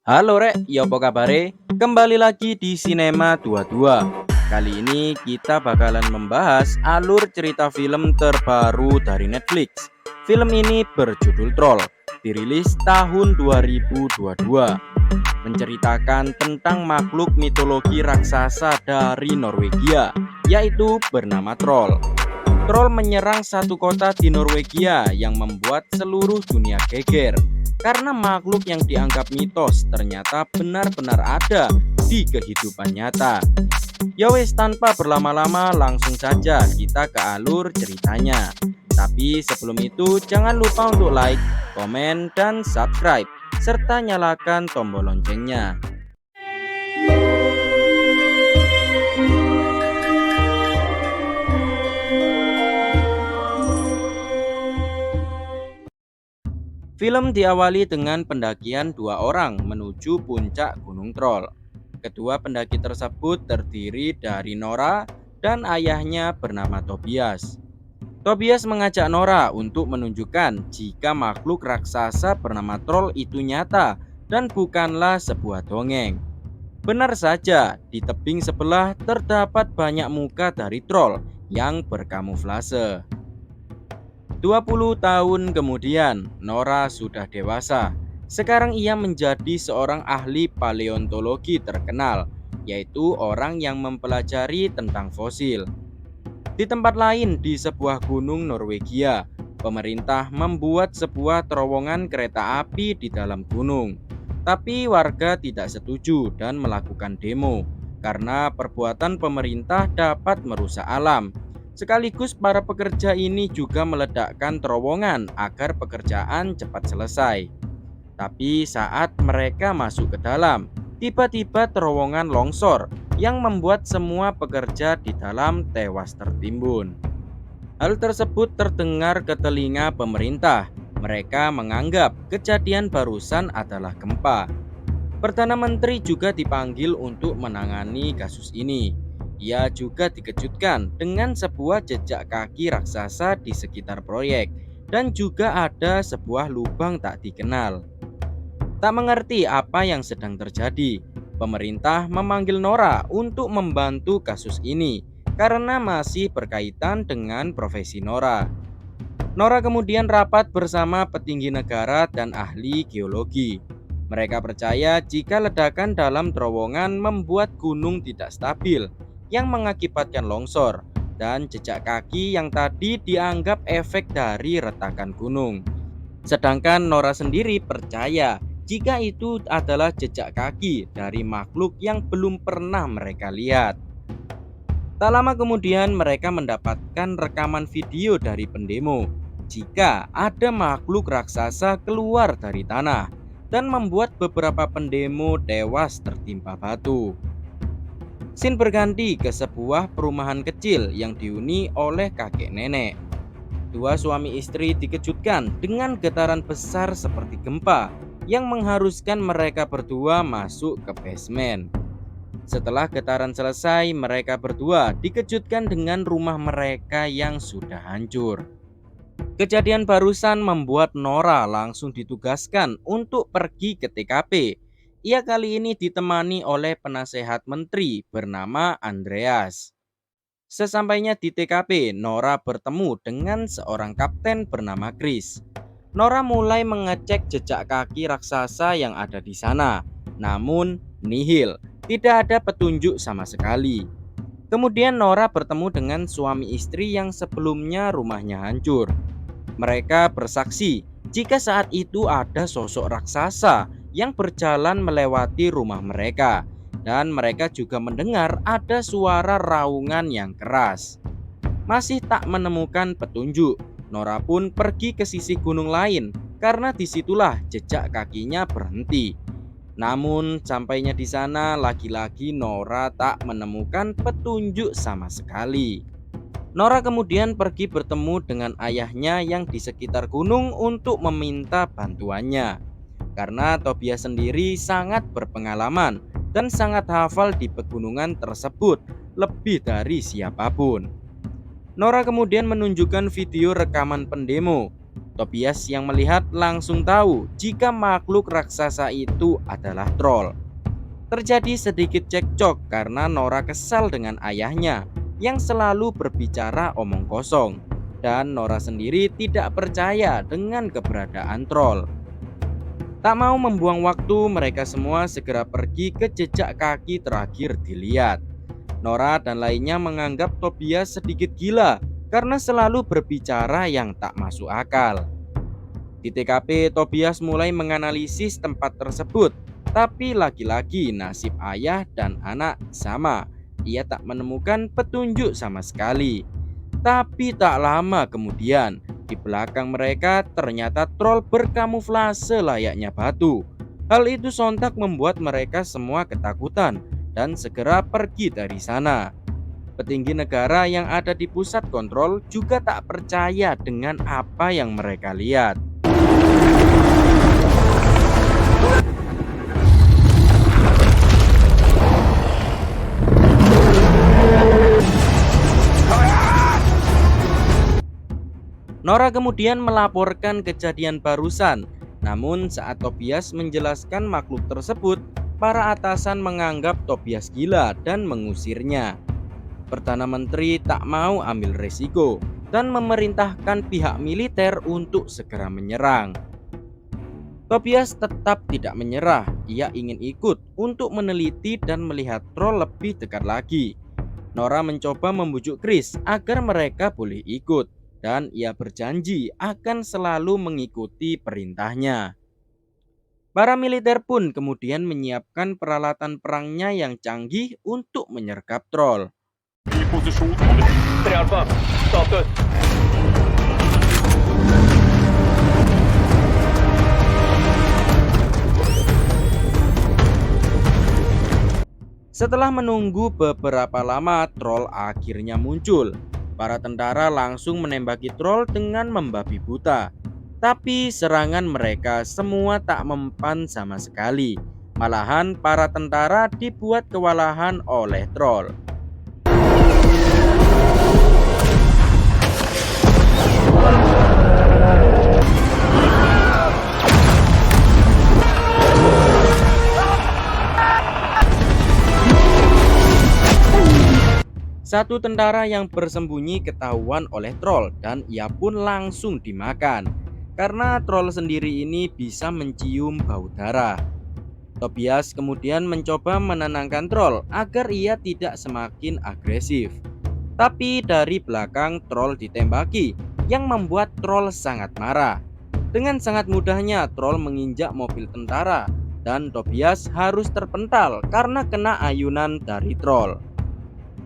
Halo Rek, ya apa kabare? Kembali lagi di Sinema 22. Kali ini kita bakalan membahas alur cerita film terbaru dari Netflix. Film ini berjudul Troll, dirilis tahun 2022. Menceritakan tentang makhluk mitologi raksasa dari Norwegia, yaitu bernama Troll. Troll menyerang satu kota di Norwegia yang membuat seluruh dunia geger karena makhluk yang dianggap mitos ternyata benar-benar ada di kehidupan nyata. Ya wes, tanpa berlama-lama langsung saja kita ke alur ceritanya. Tapi sebelum itu jangan lupa untuk like, komen, dan subscribe serta nyalakan tombol loncengnya. Film diawali dengan pendakian dua orang menuju puncak Gunung Troll. Kedua pendaki tersebut terdiri dari Nora dan ayahnya bernama Tobias. Tobias mengajak Nora untuk menunjukkan jika makhluk raksasa bernama Troll itu nyata dan bukanlah sebuah dongeng. Benar saja, di tebing sebelah terdapat banyak muka dari Troll yang berkamuflase. 20 tahun kemudian, Nora sudah dewasa. Sekarang ia menjadi seorang ahli paleontologi terkenal, yaitu orang yang mempelajari tentang fosil. Di tempat lain di sebuah gunung Norwegia, pemerintah membuat sebuah terowongan kereta api di dalam gunung. Tapi warga tidak setuju dan melakukan demo karena perbuatan pemerintah dapat merusak alam. Sekaligus para pekerja ini juga meledakkan terowongan agar pekerjaan cepat selesai. Tapi saat mereka masuk ke dalam, tiba-tiba terowongan longsor yang membuat semua pekerja di dalam tewas tertimbun. Hal tersebut terdengar ke telinga pemerintah. Mereka menganggap kejadian barusan adalah gempa. Perdana Menteri juga dipanggil untuk menangani kasus ini. Ia juga dikejutkan dengan sebuah jejak kaki raksasa di sekitar proyek dan juga ada sebuah lubang tak dikenal. Tak mengerti apa yang sedang terjadi, pemerintah memanggil Nora untuk membantu kasus ini karena masih berkaitan dengan profesi Nora. Nora kemudian rapat bersama petinggi negara dan ahli geologi. Mereka percaya jika ledakan dalam terowongan membuat gunung tidak stabil, yang mengakibatkan longsor, dan jejak kaki yang tadi dianggap efek dari retakan gunung. Sedangkan Nora sendiri percaya jika itu adalah jejak kaki dari makhluk yang belum pernah mereka lihat. Tak lama kemudian mereka mendapatkan rekaman video dari pendemo jika ada makhluk raksasa keluar dari tanah dan membuat beberapa pendemo tewas tertimpa batu. Scene berganti ke sebuah perumahan kecil yang dihuni oleh kakek nenek. Dua suami istri dikejutkan dengan getaran besar seperti gempa yang mengharuskan mereka berdua masuk ke basement. Setelah getaran selesai, mereka berdua dikejutkan dengan rumah mereka yang sudah hancur. Kejadian barusan membuat Nora langsung ditugaskan untuk pergi ke TKP. Ia kali ini ditemani oleh penasehat menteri bernama Andreas. Sesampainya di TKP, Nora bertemu dengan seorang kapten bernama Chris. Nora mulai mengecek jejak kaki raksasa yang ada di sana, namun nihil, tidak ada petunjuk sama sekali. Kemudian Nora bertemu dengan suami istri yang sebelumnya rumahnya hancur. Mereka bersaksi jika saat itu ada sosok raksasa yang berjalan melewati rumah mereka, dan mereka juga mendengar ada suara raungan yang keras. Masih tak menemukan petunjuk, Nora pun pergi ke sisi gunung lain karena disitulah jejak kakinya berhenti. Namun sampainya di sana lagi-lagi Nora tak menemukan petunjuk sama sekali. Nora kemudian pergi bertemu dengan ayahnya yang di sekitar gunung untuk meminta bantuannya. Karena Tobias sendiri sangat berpengalaman dan sangat hafal di pegunungan tersebut lebih dari siapapun. Nora kemudian menunjukkan video rekaman pendemo Tobias yang melihat langsung tahu jika makhluk raksasa itu adalah troll. Terjadi sedikit cekcok karena Nora kesal dengan ayahnya yang selalu berbicara omong kosong, dan Nora sendiri tidak percaya dengan keberadaan troll. Tak mau membuang waktu, mereka semua segera pergi ke jejak kaki terakhir dilihat. Nora dan lainnya menganggap Tobias sedikit gila karena selalu berbicara yang tak masuk akal. Di TKP, Tobias mulai menganalisis tempat tersebut, tapi lagi-lagi nasib ayah dan anak sama. Ia tak menemukan petunjuk sama sekali. Tapi tak lama kemudian, di belakang mereka ternyata troll berkamuflase layaknya batu. Hal itu sontak membuat mereka semua ketakutan dan segera pergi dari sana. Petinggi negara yang ada di pusat kontrol juga tak percaya dengan apa yang mereka lihat. Nora kemudian melaporkan kejadian barusan. Namun saat Tobias menjelaskan makhluk tersebut, para atasan menganggap Tobias gila dan mengusirnya. Perdana Menteri tak mau ambil resiko dan memerintahkan pihak militer untuk segera menyerang. Tobias tetap tidak menyerah. Ia ingin ikut untuk meneliti dan melihat troll lebih dekat lagi. Nora mencoba membujuk Chris agar mereka boleh ikut, dan ia berjanji akan selalu mengikuti perintahnya. Para militer pun kemudian menyiapkan peralatan perangnya yang canggih untuk menyergap troll. I posisjon. 3 alfa. Status. Setelah menunggu beberapa lama, troll akhirnya muncul. Para tentara langsung menembaki troll dengan membabi buta. Tapi serangan mereka semua tak mempan sama sekali. Malahan para tentara dibuat kewalahan oleh troll. Satu tentara yang bersembunyi ketahuan oleh troll dan ia pun langsung dimakan. Karena troll sendiri ini bisa mencium bau darah. Tobias kemudian mencoba menenangkan troll agar ia tidak semakin agresif. Tapi dari belakang troll ditembaki yang membuat troll sangat marah. Dengan sangat mudahnya troll menginjak mobil tentara dan Tobias harus terpental karena kena ayunan dari troll.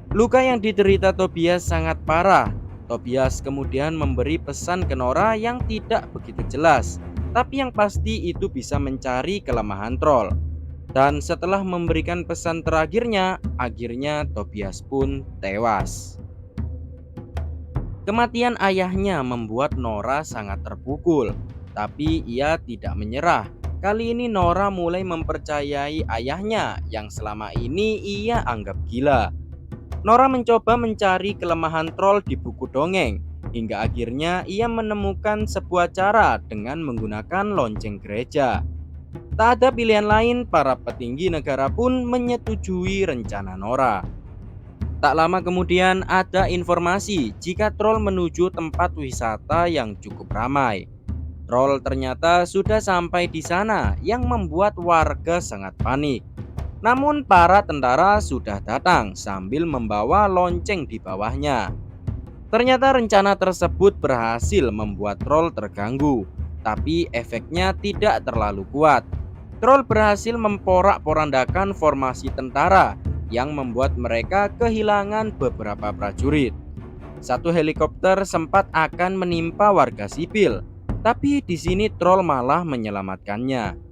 Luka yang diderita Tobias sangat parah. Tobias kemudian memberi pesan ke Nora yang tidak begitu jelas, tapi yang pasti itu bisa mencari kelemahan troll. Dan setelah memberikan pesan terakhirnya, akhirnya Tobias pun tewas. Kematian ayahnya membuat Nora sangat terpukul, tapi ia tidak menyerah. Kali ini Nora mulai mempercayai ayahnya yang selama ini ia anggap gila. Nora mencoba mencari kelemahan troll di buku dongeng, hingga akhirnya ia menemukan sebuah cara dengan menggunakan lonceng gereja. Tak ada pilihan lain, para petinggi negara pun menyetujui rencana Nora. Tak lama kemudian ada informasi jika troll menuju tempat wisata yang cukup ramai. Troll ternyata sudah sampai di sana yang membuat warga sangat panik. Namun para tentara sudah datang sambil membawa lonceng di bawahnya. Ternyata rencana tersebut berhasil membuat troll terganggu, tapi efeknya tidak terlalu kuat. Troll berhasil memporak-porandakan formasi tentara yang membuat mereka kehilangan beberapa prajurit. Satu helikopter sempat akan menimpa warga sipil, tapi di sini troll malah menyelamatkannya.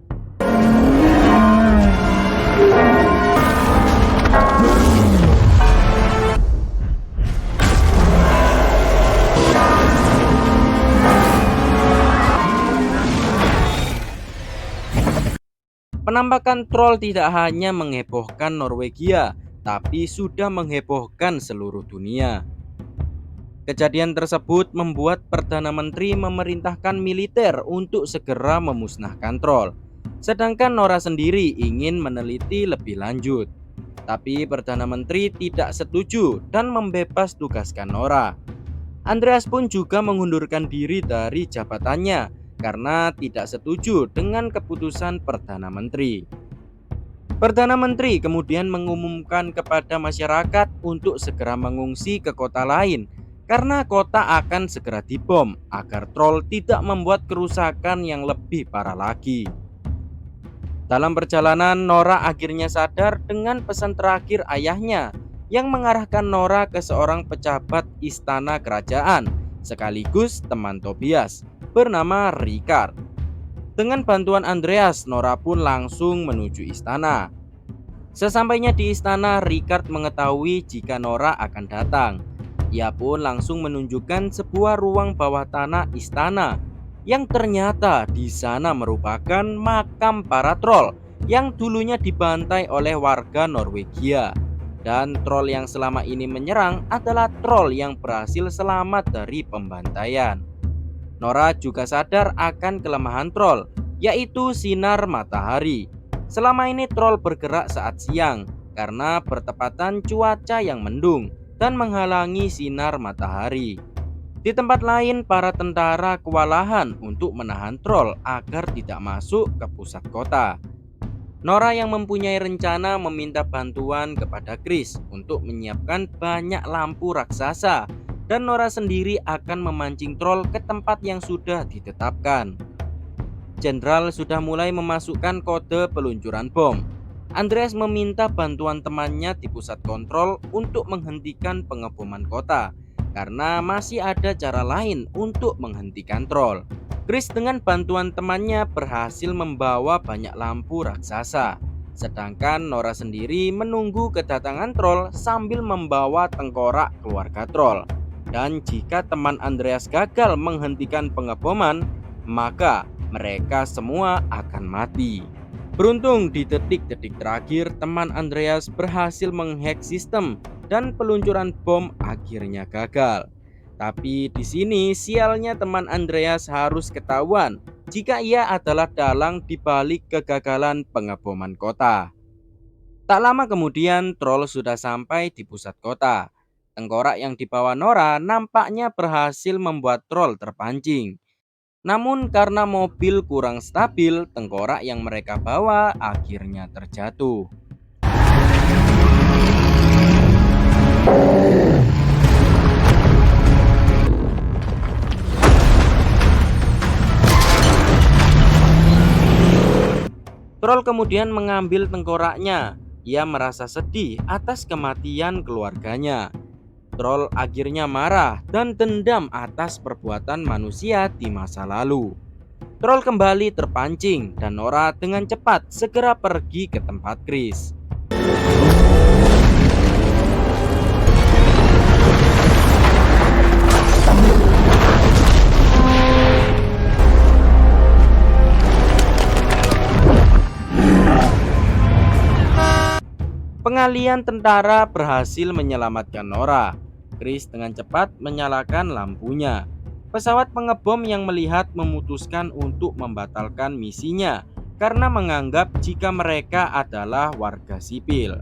Penampakan troll tidak hanya menghebohkan Norwegia, tapi sudah menghebohkan seluruh dunia. Kejadian tersebut membuat Perdana Menteri memerintahkan militer untuk segera memusnahkan troll. Sedangkan Nora sendiri ingin meneliti lebih lanjut. Tapi Perdana Menteri tidak setuju dan membebas tugaskan Nora. Andreas pun juga mengundurkan diri dari jabatannya karena tidak setuju dengan keputusan Perdana Menteri. Perdana Menteri kemudian mengumumkan kepada masyarakat untuk segera mengungsi ke kota lain karena kota akan segera dibom agar troll tidak membuat kerusakan yang lebih parah lagi. Dalam perjalanan, Nora akhirnya sadar dengan pesan terakhir ayahnya yang mengarahkan Nora ke seorang pejabat istana kerajaan sekaligus teman Tobias bernama Ricard. Dengan bantuan Andreas, Nora pun langsung menuju istana. Sesampainya di istana, Ricard mengetahui jika Nora akan datang. Ia pun langsung menunjukkan sebuah ruang bawah tanah istana yang ternyata di sana merupakan makam para troll yang dulunya dibantai oleh warga Norwegia. Dan troll yang selama ini menyerang adalah troll yang berhasil selamat dari pembantaian. Nora juga sadar akan kelemahan troll, yaitu sinar matahari. Selama ini troll bergerak saat siang karena bertepatan cuaca yang mendung dan menghalangi sinar matahari. Di tempat lain, para tentara kewalahan untuk menahan troll agar tidak masuk ke pusat kota. Nora yang mempunyai rencana meminta bantuan kepada Chris untuk menyiapkan banyak lampu raksasa, dan Nora sendiri akan memancing troll ke tempat yang sudah ditetapkan. Jenderal sudah mulai memasukkan kode peluncuran bom. Andreas meminta bantuan temannya di pusat kontrol untuk menghentikan pengeboman kota karena masih ada cara lain untuk menghentikan troll. Chris dengan bantuan temannya berhasil membawa banyak lampu raksasa. Sedangkan Nora sendiri menunggu kedatangan troll sambil membawa tengkorak keluarga troll. Dan jika teman Andreas gagal menghentikan pengeboman, maka mereka semua akan mati. Beruntung di detik-detik terakhir teman Andreas berhasil menghack sistem dan peluncuran bom akhirnya gagal. Tapi di sini sialnya teman Andreas harus ketahuan jika ia adalah dalang di balik kegagalan pengeboman kota. Tak lama kemudian troll sudah sampai di pusat kota. Tengkorak yang dibawa Nora nampaknya berhasil membuat troll terpancing. Namun karena mobil kurang stabil, tengkorak yang mereka bawa akhirnya terjatuh. Troll kemudian mengambil tengkoraknya. Ia merasa sedih atas kematian keluarganya. Troll akhirnya marah dan dendam atas perbuatan manusia di masa lalu. Troll kembali terpancing dan Nora dengan cepat segera pergi ke tempat Chris. Pengalian tentara berhasil menyelamatkan Nora. Chris dengan cepat menyalakan lampunya. Pesawat pengebom yang melihat memutuskan untuk membatalkan misinya karena menganggap jika mereka adalah warga sipil.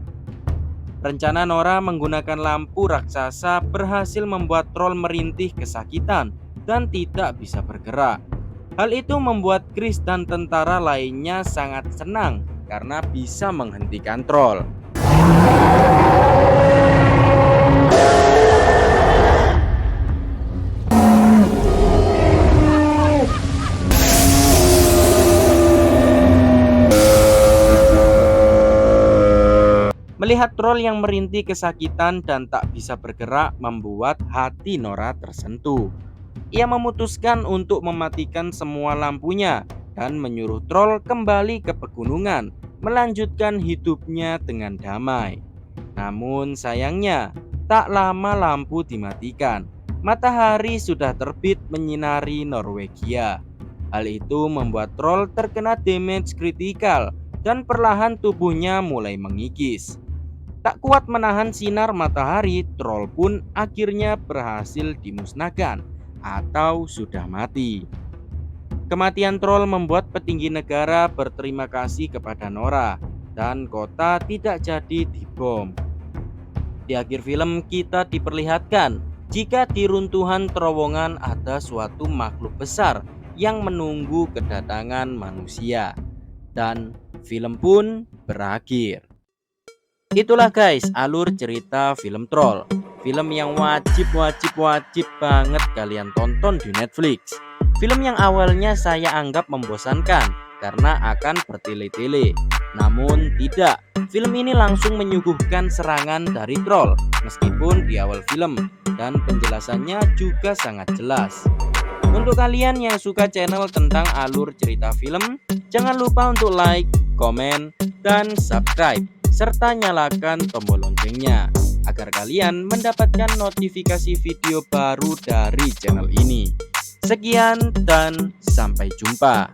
Rencana Nora menggunakan lampu raksasa berhasil membuat troll merintih kesakitan dan tidak bisa bergerak. Hal itu membuat Chris dan tentara lainnya sangat senang karena bisa menghentikan troll. Melihat troll yang merintih kesakitan dan tak bisa bergerak membuat hati Nora tersentuh. Ia memutuskan untuk mematikan semua lampunya dan menyuruh troll kembali ke pegunungan, melanjutkan hidupnya dengan damai. Namun sayangnya, tak lama lampu dimatikan. Matahari sudah terbit menyinari Norwegia. Hal itu membuat troll terkena damage kritikal dan perlahan tubuhnya mulai mengikis. Tak kuat menahan sinar matahari, troll pun akhirnya berhasil dimusnahkan atau sudah mati. Kematian troll membuat petinggi negara berterima kasih kepada Nora dan kota tidak jadi dibom. Di akhir film kita diperlihatkan jika di runtuhan terowongan ada suatu makhluk besar yang menunggu kedatangan manusia. Dan film pun berakhir. Itulah guys alur cerita film Troll. Film yang wajib banget kalian tonton di Netflix. Film yang awalnya saya anggap membosankan karena akan bertele-tele. Namun tidak, film ini langsung menyuguhkan serangan dari troll meskipun di awal film, dan penjelasannya juga sangat jelas. Untuk kalian yang suka channel tentang alur cerita film, jangan lupa untuk like, komen, dan subscribe, serta nyalakan tombol loncengnya agar kalian mendapatkan notifikasi video baru dari channel ini. Sekian dan sampai jumpa.